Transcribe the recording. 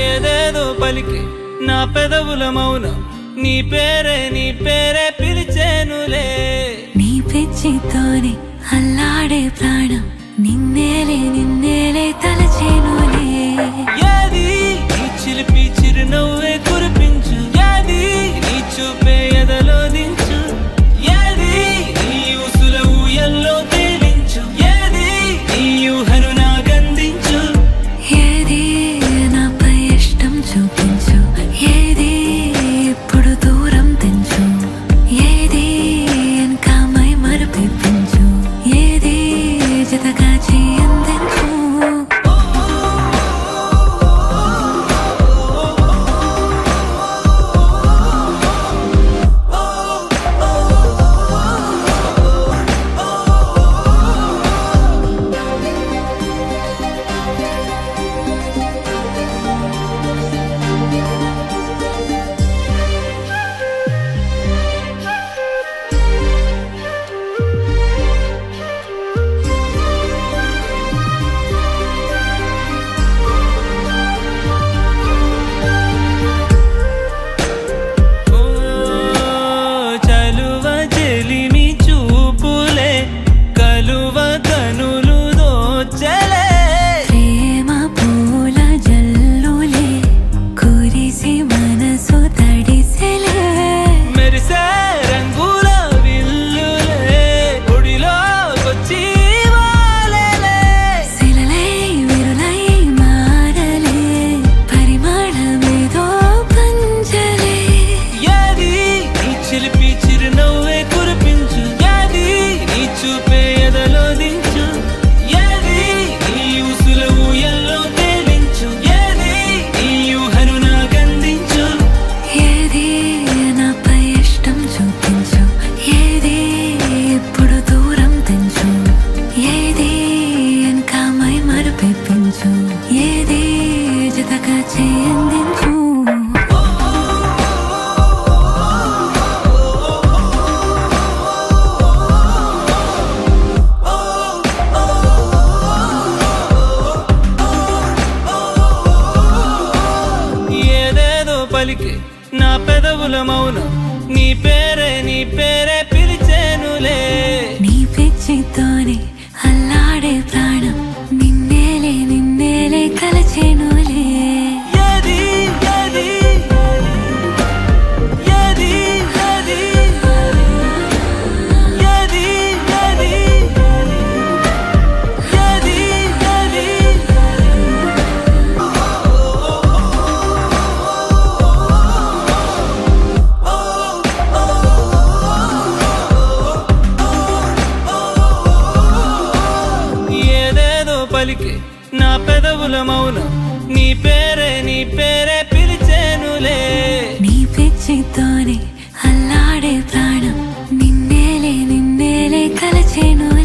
ఏదేదో పలికి నా పెదవుల మౌనం నీ పేరే పిలిచేనులే. నీ పిచ్చితోనే అల్లాడే ప్రాణం నిన్నేలే తలచేనులే. ఏది నీ చిలిపి చిరునవ్వే కురిపించు, ఏది నీ చూపే ఎదలో దించు, ఏది నీ ఉసుల ఊయల్లో తేలించు, ఏది నీ ఊహను నాకందించు. ఏది నాపై ఇష్టం చూపించు, ఏది ఇప్పుడు దూరం తెంచు, ఏది ఇంకా మై మరపిపించు, ఏది జతగా చేయందించు. చిలిపి చిరునవ్వే కురిపించు, ఏది నీ చూపే ఎదలో దించు, ఏది నీ ఉసుల ఊయల్లో తేలించు, ఏది నీ ఊహను నాకందించు. ఏది నాపై ఇష్టం చూపించు, ఏది ఇప్పుడు దూరం తెంచు, ఏది ఇంకా మై మరపిపించు, ఏది జతగా చేయందించు. పలికి నా పెదవుల మౌనం నీ పేరే పిలిచేనులే. నీ పిచ్చితోనే అల్లాడే ప్రాణం నిన్నేలే తలచేనులే. ఏది ఏది ఏది ఏది ఏది ఏది ఏది ఏది పలికి నా పెదవుల మౌనం నీ పేరే పిలిచేనులే. నీ పిచ్చితోనే అల్లాడే ప్రాణం నిన్నేలే తలచేనులే.